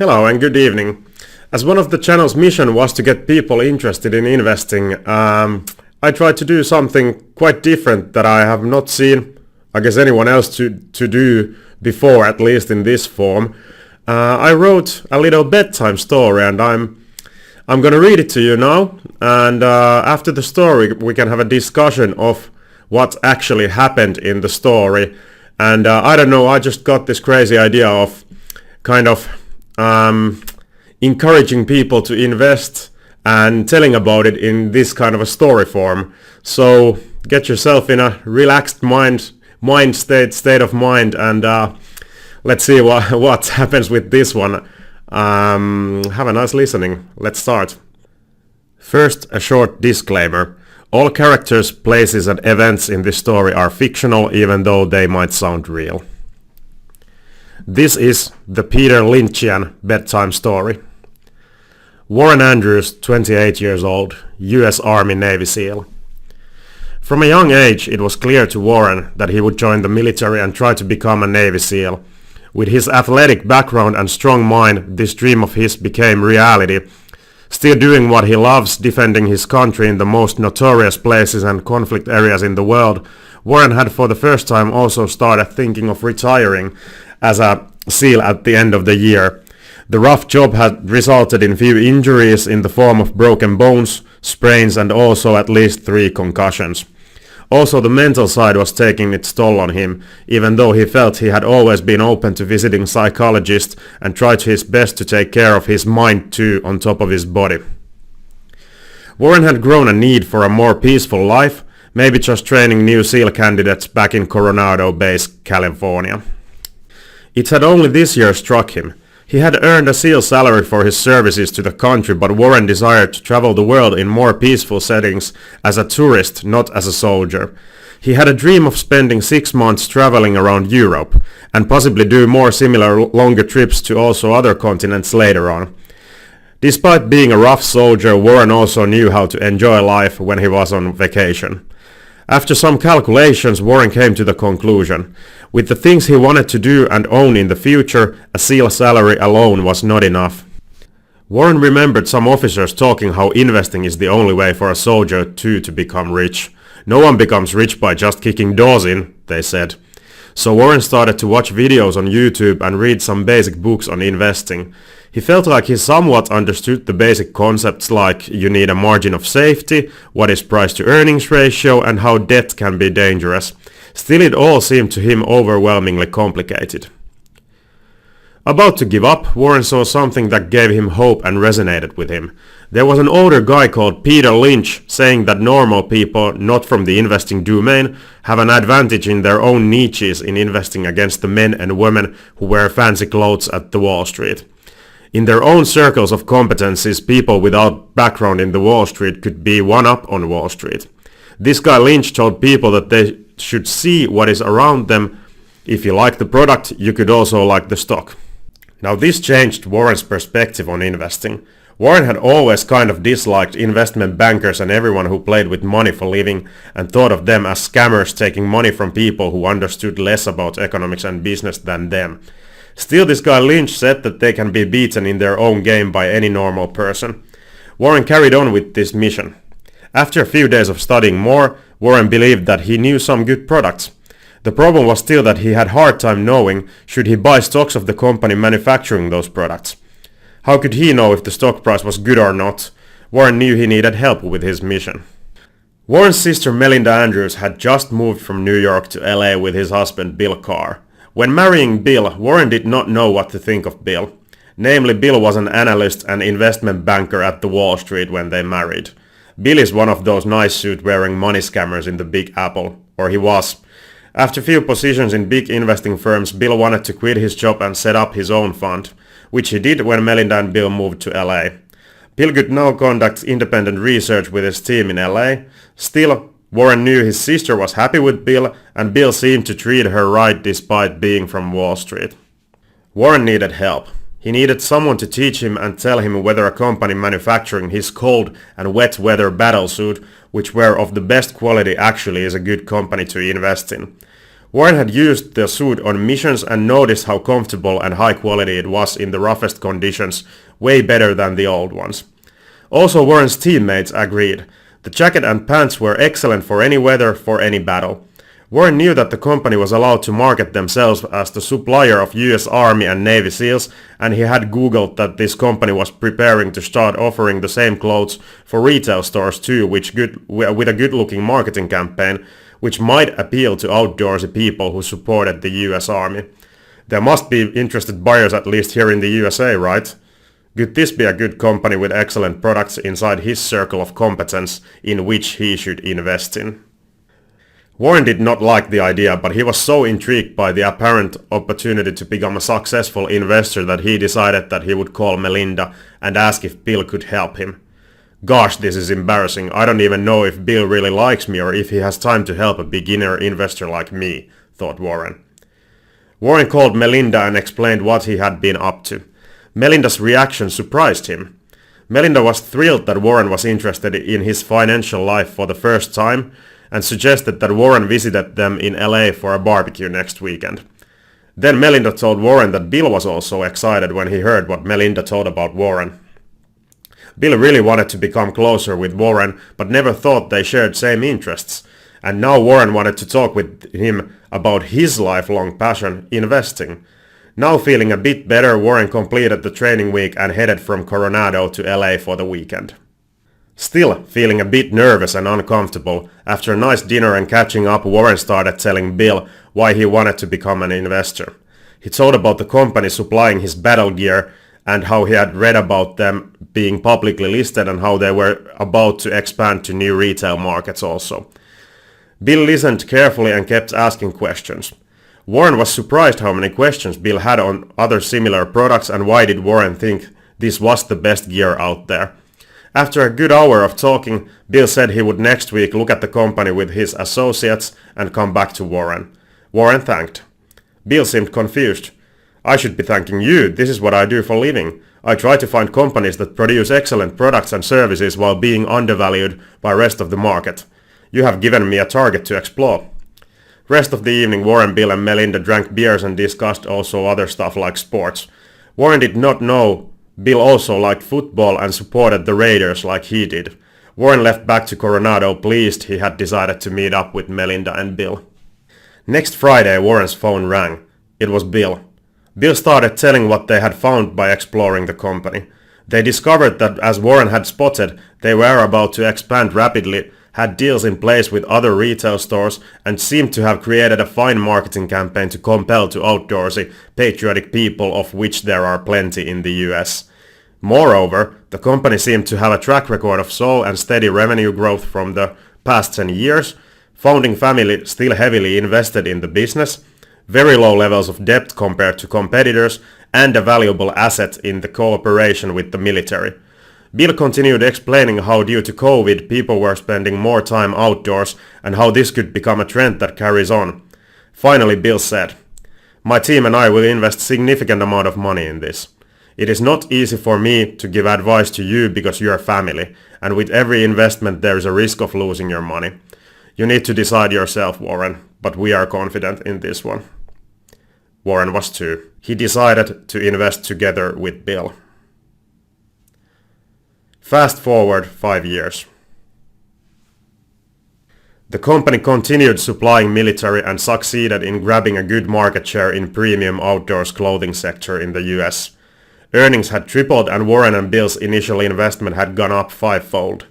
Hello and good evening. As one of the channel's mission was to get people interested in investing, I tried to do something quite different that I have not seen, I guess, anyone else to do before, at least in this form. I wrote a little bedtime story and I'm gonna read it to you now, and after the story we can have a discussion of what actually happened in the story. And I don't know, I just got this crazy idea of kind of encouraging people to invest and telling about it in this kind of a story form. So get yourself in a relaxed state of mind, and let's see what happens with this one. Have a nice listening. Let's start. First, a short disclaimer. All characters, places and events in this story are fictional, even though they might sound real. This is the Peterlynchian Bedtime Story. Warren Andrews, 28 years old, US Army Navy SEAL. From a young age, it was clear to Warren that he would join the military and try to become a Navy SEAL. With his athletic background and strong mind, this dream of his became reality. Still doing what he loves, defending his country in the most notorious places and conflict areas in the world, Warren had for the first time also started thinking of retiring as a SEAL at the end of the year. The rough job had resulted in few injuries in the form of broken bones, sprains and also at least 3 concussions. Also the mental side was taking its toll on him, even though he felt he had always been open to visiting psychologists and tried his best to take care of his mind too on top of his body. Warren had grown a need for a more peaceful life, maybe just training new SEAL candidates back in Coronado Base, California. It had only this year struck him. He had earned a SEAL salary for his services to the country, but Warren desired to travel the world in more peaceful settings as a tourist, not as a soldier. He had a dream of spending 6 months traveling around Europe, and possibly do more similar longer trips to also other continents later on. Despite being a rough soldier, Warren also knew how to enjoy life when he was on vacation. After some calculations, Warren came to the conclusion. With the things he wanted to do and own in the future, a SEAL salary alone was not enough. Warren remembered some officers talking how investing is the only way for a soldier too to become rich. No one becomes rich by just kicking doors in, they said. So Warren started to watch videos on YouTube and read some basic books on investing. He felt like he somewhat understood the basic concepts like you need a margin of safety, what is price to earnings ratio and how debt can be dangerous. Still it all seemed to him overwhelmingly complicated. About to give up, Warren saw something that gave him hope and resonated with him. There was an older guy called Peter Lynch saying that normal people, not from the investing domain, have an advantage in their own niches in investing against the men and women who wear fancy clothes at the Wall Street. In their own circles of competencies, people without background in the Wall Street could be one up on Wall Street. This guy Lynch told people that they should see what is around them. If you like the product, you could also like the stock. Now this changed Warren's perspective on investing. Warren had always kind of disliked investment bankers and everyone who played with money for living and thought of them as scammers taking money from people who understood less about economics and business than them. Still, this guy Lynch said that they can be beaten in their own game by any normal person. Warren carried on with this mission. After a few days of studying more, Warren believed that he knew some good products. The problem was still that he had hard time knowing should he buy stocks of the company manufacturing those products. How could he know if the stock price was good or not? Warren knew he needed help with his mission. Warren's sister Melinda Andrews had just moved from New York to LA with his husband Bill Carr. When marrying Bill, Warren did not know what to think of Bill. Namely, Bill was an analyst and investment banker at the Wall Street when they married. Bill is one of those nice suit-wearing money scammers in the Big Apple, or he was. After few positions in big investing firms, Bill wanted to quit his job and set up his own fund, which he did when Melinda and Bill moved to LA. Bill could now conduct independent research with his team in LA. Still, Warren knew his sister was happy with Bill, and Bill seemed to treat her right despite being from Wall Street. Warren needed help. He needed someone to teach him and tell him whether a company manufacturing his cold and wet weather battlesuit, which were of the best quality, actually is a good company to invest in. Warren had used the suit on missions and noticed how comfortable and high quality it was in the roughest conditions, way better than the old ones. Also, Warren's teammates agreed. The jacket and pants were excellent for any weather, for any battle. Warren knew that the company was allowed to market themselves as the supplier of US Army and Navy SEALs, and he had googled that this company was preparing to start offering the same clothes for retail stores too, with a good-looking marketing campaign, which might appeal to outdoorsy people who supported the US Army. There must be interested buyers at least here in the USA, right? Could this be a good company with excellent products inside his circle of competence in which he should invest in? Warren did not like the idea, but he was so intrigued by the apparent opportunity to become a successful investor that he decided that he would call Melinda and ask if Bill could help him. Gosh, this is embarrassing. I don't even know if Bill really likes me or if he has time to help a beginner investor like me, thought Warren. Warren called Melinda and explained what he had been up to. Melinda's reaction surprised him. Melinda was thrilled that Warren was interested in his financial life for the first time and suggested that Warren visited them in LA for a barbecue next weekend. Then Melinda told Warren that Bill was also excited when he heard what Melinda told about Warren. Bill really wanted to become closer with Warren, but never thought they shared same interests, and now Warren wanted to talk with him about his lifelong passion, investing. Now feeling a bit better, Warren completed the training week and headed from Coronado to LA for the weekend. Still feeling a bit nervous and uncomfortable, after a nice dinner and catching up, Warren started telling Bill why he wanted to become an investor. He told about the company supplying his battle gear and how he had read about them being publicly listed and how they were about to expand to new retail markets also. Bill listened carefully and kept asking questions. Warren was surprised how many questions Bill had on other similar products and why did Warren think this was the best gear out there. After a good hour of talking, Bill said he would next week look at the company with his associates and come back to Warren. Warren thanked. Bill seemed confused. I should be thanking you, this is what I do for a living. I try to find companies that produce excellent products and services while being undervalued by the rest of the market. You have given me a target to explore. Rest of the evening Warren, Bill and Melinda drank beers and discussed also other stuff like sports. Warren did not know Bill also liked football and supported the Raiders like he did. Warren left back to Coronado pleased he had decided to meet up with Melinda and Bill. Next Friday Warren's phone rang. It was Bill. Bill started telling what they had found by exploring the company. They discovered that, as Warren had spotted, they were about to expand rapidly, had deals in place with other retail stores, and seemed to have created a fine marketing campaign to compel to outdoorsy, patriotic people, of which there are plenty in the US. Moreover, the company seemed to have a track record of slow and steady revenue growth from the past 10 years, founding family still heavily invested in the business, very low levels of debt compared to competitors, and a valuable asset in the cooperation with the military. Bill continued explaining how due to COVID people were spending more time outdoors and how this could become a trend that carries on. Finally Bill said, "My team and I will invest significant amount of money in this. It is not easy for me to give advice to you because you are family, and with every investment there is a risk of losing your money. You need to decide yourself, Warren, but we are confident in this one." Warren was too. He decided to invest together with Bill. Fast forward 5 years. The company continued supplying military and succeeded in grabbing a good market share in premium outdoors clothing sector in the US. Earnings had tripled and Warren and Bill's initial investment had gone up 5-fold.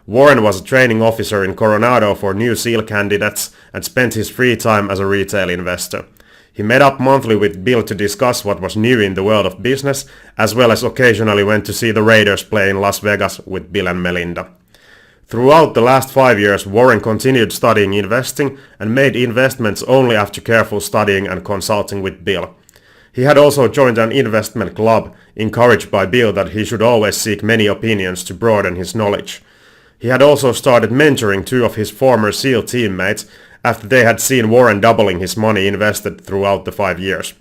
Warren was a training officer in Coronado for new SEAL candidates and spent his free time as a retail investor. He met up monthly with Bill to discuss what was new in the world of business, as well as occasionally went to see the Raiders play in Las Vegas with Bill and Melinda. Throughout the last 5 years, Warren continued studying investing and made investments only after careful studying and consulting with Bill. He had also joined an investment club, encouraged by Bill that he should always seek many opinions to broaden his knowledge. He had also started mentoring 2 of his former SEAL teammates after they had seen Warren doubling his money invested throughout the 5 years.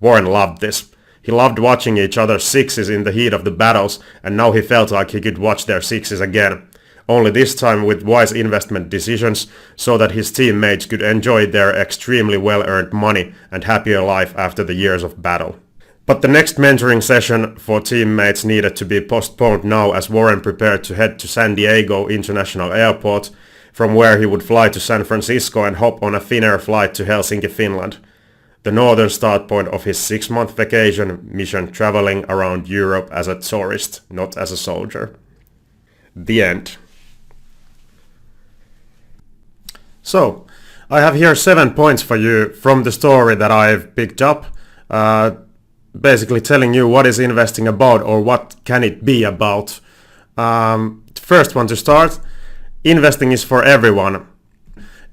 Warren loved this. He loved watching each other's sixes in the heat of the battles, and now he felt like he could watch their sixes again. only this time with wise investment decisions so that his teammates could enjoy their extremely well-earned money and happier life after the years of battle. But the next mentoring session for teammates needed to be postponed now as Warren prepared to head to San Diego International Airport, from where he would fly to San Francisco and hop on a Finnair flight to Helsinki, Finland, the northern start point of his 6-month vacation mission traveling around Europe as a tourist, not as a soldier. The end. So, I have here 7 points for you from the story that I've picked up, basically telling you what is investing about or what can it be about. First one to start, investing is for everyone.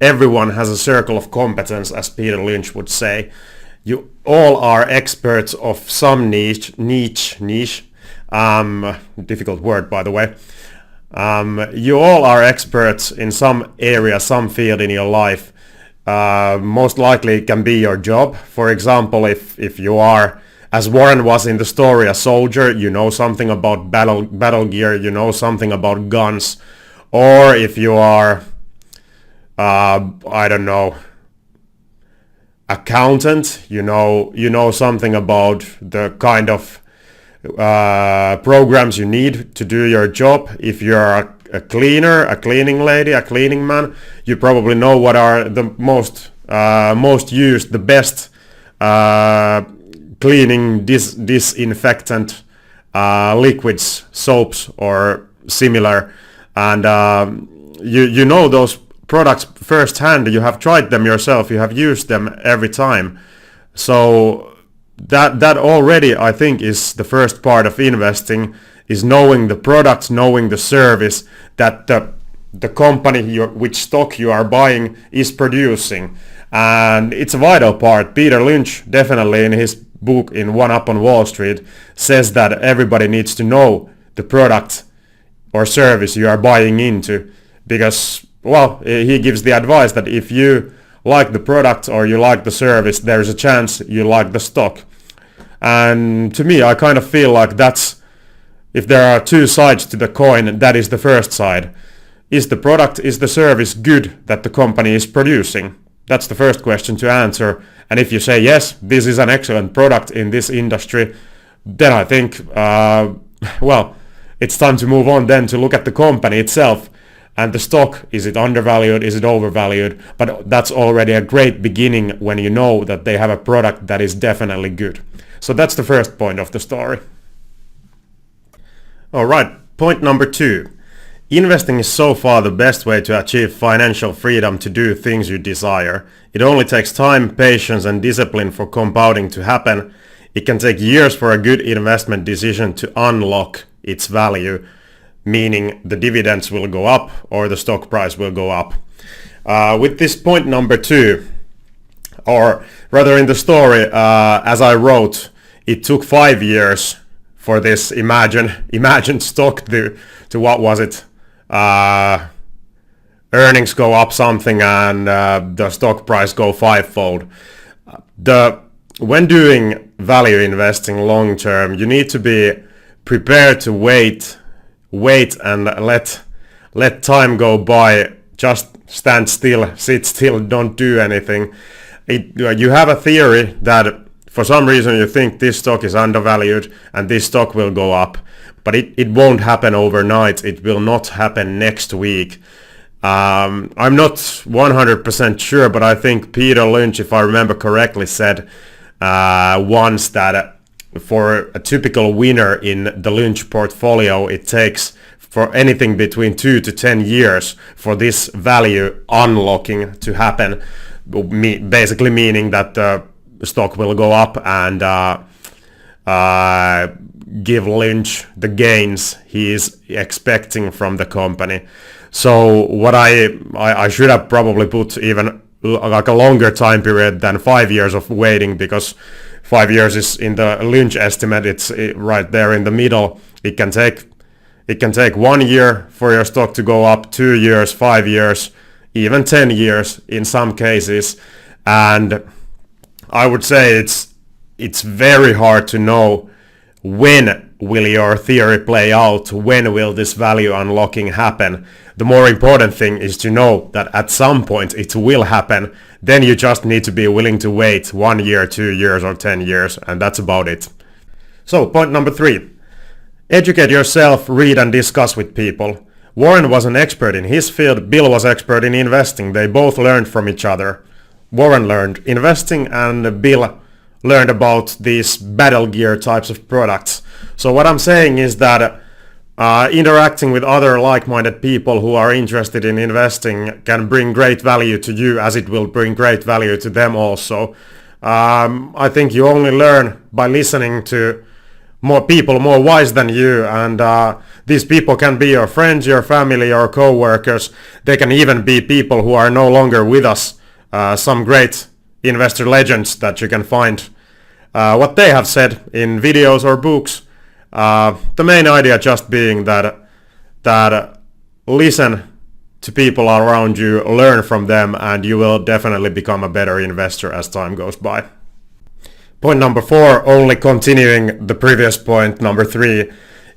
Everyone has a circle of competence, as Peter Lynch would say. You all are experts of some niche, difficult word by the way. You all are experts in some area, some field in your life. Most likely it can be your job. For example, if you are, as Warren was in the story, a soldier, you know something about battle gear, you know something about guns. Or if you are, I don't know, accountant, you know something about the kind of programs you need to do your job. If you're a cleaner, a cleaning lady, a cleaning man, you probably know what are the most used, the best cleaning disinfectant liquids, soaps or similar, and you know those products firsthand. You have tried them yourself, you have used them every time. So that already, I think, is the first part of investing, is knowing the product, knowing the service that the company which stock you are buying is producing. And it's a vital part. Peter Lynch definitely in his book in One Up on Wall Street says that everybody needs to know the product or service you are buying into, because, well, he gives the advice that if you like the product or you like the service, there's a chance you like the stock. And to me, I kind of feel like that's, if there are two sides to the coin, that is the first side. Is the product, is the service good that the company is producing? That's the first question to answer. And if you say yes, this is an excellent product in this industry, then I think, well, it's time to move on then to look at the company itself. And the stock, is it undervalued, is it overvalued? But that's already a great beginning when you know that they have a product that is definitely good. So that's the first point of the story. Alright, point number 2. Investing is so far the best way to achieve financial freedom to do things you desire. It only takes time, patience and discipline for compounding to happen. It can take years for a good investment decision to unlock its value, meaning the dividends will go up or the stock price will go up. With this point number 2, or rather in the story, as I wrote, it took 5 years for this imagined stock to what was it? Earnings go up something and the stock price go 5-fold. When doing value investing long term, you need to be prepared to wait and let time go by. Just stand still, sit still, don't do anything. You have a theory that for some reason you think this stock is undervalued and this stock will go up, but it won't happen overnight. It will not happen next week. I'm not 100% sure, but I think Peter Lynch, if I remember correctly, said once that for a typical winner in the Lynch portfolio, it takes for anything between 2 to 10 years for this value unlocking to happen, basically meaning that the stock will go up and give Lynch the gains he is expecting from the company. So what I should have probably put even like a longer time period than 5 years of waiting, because 5 years is in the Lynch estimate, it's right there in the middle. It can take 1 year for your stock to go up, 2 years, 5 years, even 10 years in some cases. And I would say it's very hard to know when will your theory play out? When will this value unlocking happen? The more important thing is to know that at some point it will happen. Then you just need to be willing to wait 1 year, 2 years, or 10 years, and that's about it. So, point number 3. Educate yourself, read and discuss with people. Warren was an expert in his field, Bill was expert in investing. They both learned from each other. Warren learned investing and Bill learned about these battle gear types of products. So what I'm saying is that interacting with other like-minded people who are interested in investing can bring great value to you, as it will bring great value to them also. I think you only learn by listening to more people more wise than you, and these people can be your friends, your family, your co-workers. They can even be people who are no longer with us, some great investor legends that you can find what they have said in videos or books. The main idea just being that listen to people around you, learn from them, and you will definitely become a better investor as time goes by. Point number 4, only continuing the previous point, number 3,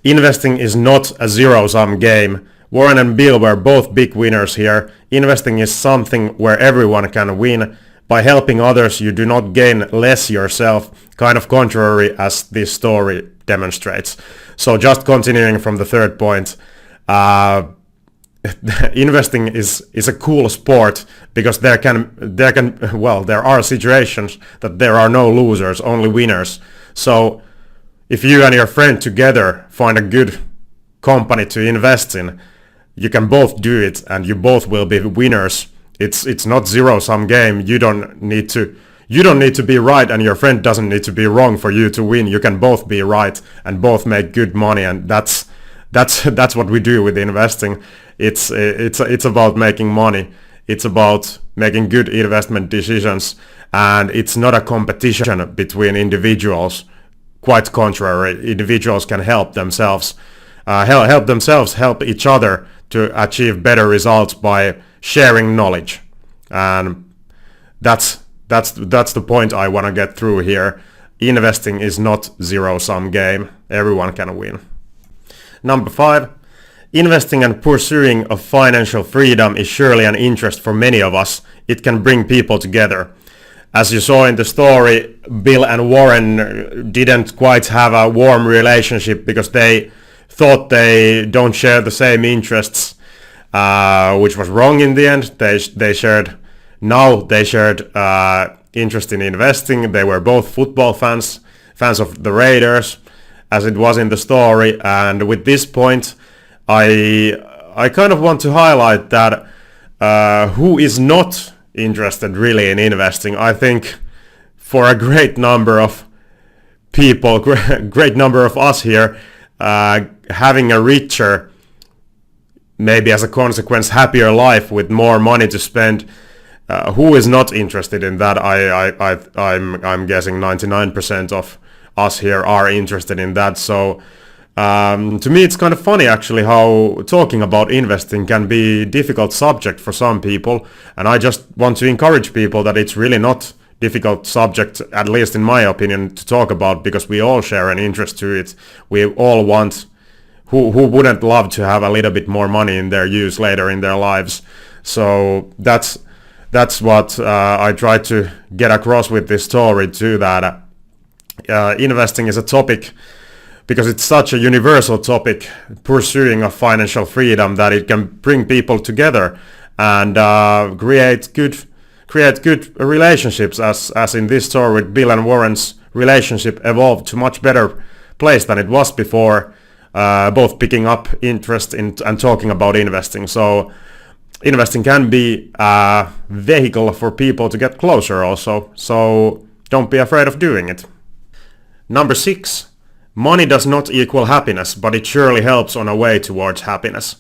investing is not a zero-sum game. Warren and Bill were both big winners here. Investing is something where everyone can win. By helping others, you do not gain less yourself, kind of contrary as this story demonstrates. So just continuing from the third point, investing is a cool sport because there are situations that there are no losers, only winners. So if you and your friend together find a good company to invest in, you can both do it and you both will be winners. It's not zero-sum game. You don't need to be right and your friend doesn't need to be wrong for you to win. You can both be right and both make good money, and that's what we do with investing. It's about making money. It's about making good investment decisions, and it's not a competition between individuals. Quite contrary, individuals can help themselves, help each other to achieve better results by sharing knowledge, and that's the point I want to get through here. Investing is not zero-sum game. Everyone can win. Number 5. Investing and pursuing of financial freedom is surely an interest for many of us. It can bring people together. As you saw in the story, Bill and Warren didn't quite have a warm relationship because they thought they don't share the same interests, which was wrong in the end. They shared interest in investing. They were both football fans of the Raiders, as it was in the story. And with this point, I kind of want to highlight that who is not interested really in investing. I think for a great number of people, great number of us here, having a richer, maybe as a consequence, happier life with more money to spend, who is not interested in that? I'm guessing 99% of us here are interested in that. So to me it's kind of funny actually how talking about investing can be a difficult subject for some people, and I just want to encourage people that it's really not difficult subject, at least in my opinion, to talk about, because we all share an interest to it. We all want, who wouldn't love to have a little bit more money in their use later in their lives. So that's what I try to get across with this story too, that investing is a topic, because it's such a universal topic, pursuing of financial freedom, that it can bring people together and create good relationships, as in this story with Bill and Warren's relationship evolved to much better place than it was before, both picking up interest in and talking about investing. So investing can be a vehicle for people to get closer also, so don't be afraid of doing it. Number 6. Money does not equal happiness, but it surely helps on a way towards happiness.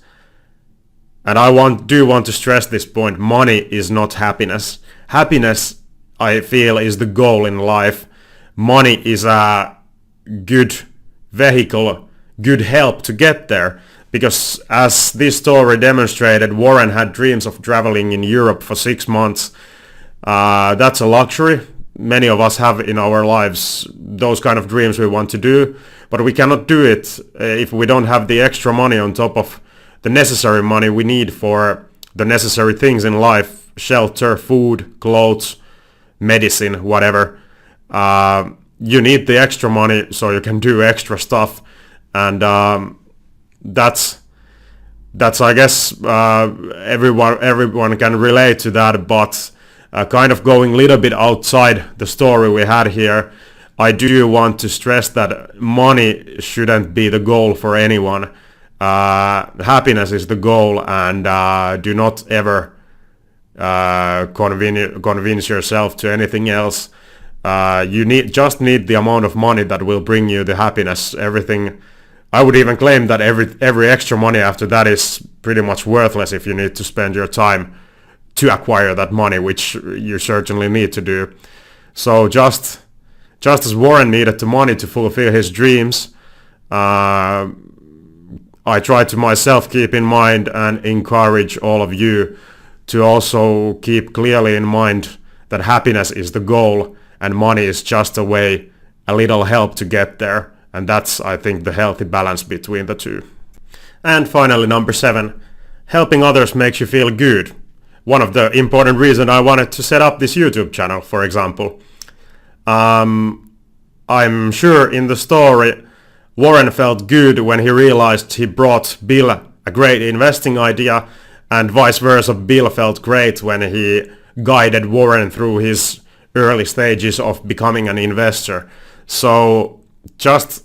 And I do want to stress this point: money is not happiness. Happiness, I feel, is the goal in life. Money is a good vehicle, good help to get there. Because as this story demonstrated, Warren had dreams of traveling in Europe for 6 months. That's a luxury. many of us have in our lives, those kind of dreams we want to do, but we cannot do it if we don't have the extra money on top of the necessary money we need for the necessary things in life: shelter, food, clothes, medicine, whatever. You need the extra money so you can do extra stuff, and that's I guess everyone can relate to that. But kind of going a little bit outside the story we had here, I do want to stress that money shouldn't be the goal for anyone. Happiness is the goal, and do not ever convince yourself to anything else. You just need the amount of money that will bring you the happiness. Everything, I would even claim that every extra money after that is pretty much worthless if you need to spend your time to acquire that money, which you certainly need to do. So just as Warren needed the money to fulfill his dreams, I try to myself keep in mind and encourage all of you to also keep clearly in mind that happiness is the goal and money is just a way, a little help to get there. And that's, I think, the healthy balance between the two. And finally, number 7, helping others makes you feel good. One of the important reasons I wanted to set up this YouTube channel, for example. I'm sure in the story Warren felt good when he realized he brought Bill a great investing idea, and vice versa, Bill felt great when he guided Warren through his early stages of becoming an investor. So just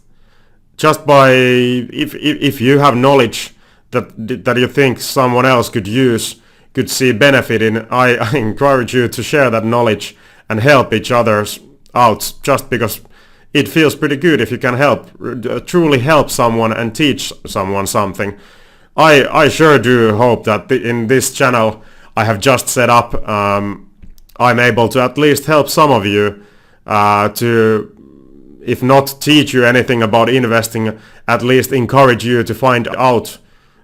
by if you have knowledge that you think someone else could see benefit in, I encourage you to share that knowledge and help each other out, just because it feels pretty good if you can truly help someone and teach someone something. I sure do hope that in this channel I have just set up, I'm able to at least help some of you to, if not teach you anything about investing, at least encourage you to find out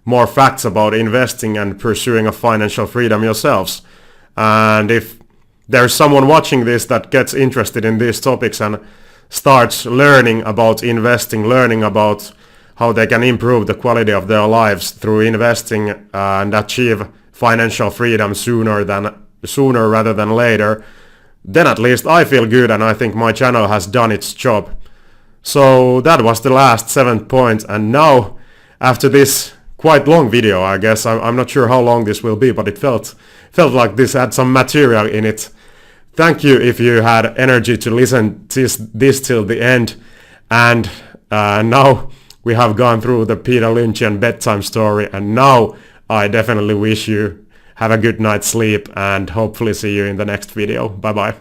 more facts about investing and pursuing a financial freedom yourselves. And if there's someone watching this that gets interested in these topics and starts learning about investing, learning about how they can improve the quality of their lives through investing and achieve financial freedom sooner rather than later, then at least I feel good, and I think my channel has done its job. So that was the last 7th point, and now after this quite long video, I guess, I'm not sure how long this will be, but it felt like this had some material in it. Thank you if you had energy to listen to this till the end. And now we have gone through the Peterlynchian Bedtime Story, and now I definitely wish you have a good night's sleep and hopefully see you in the next video. Bye bye.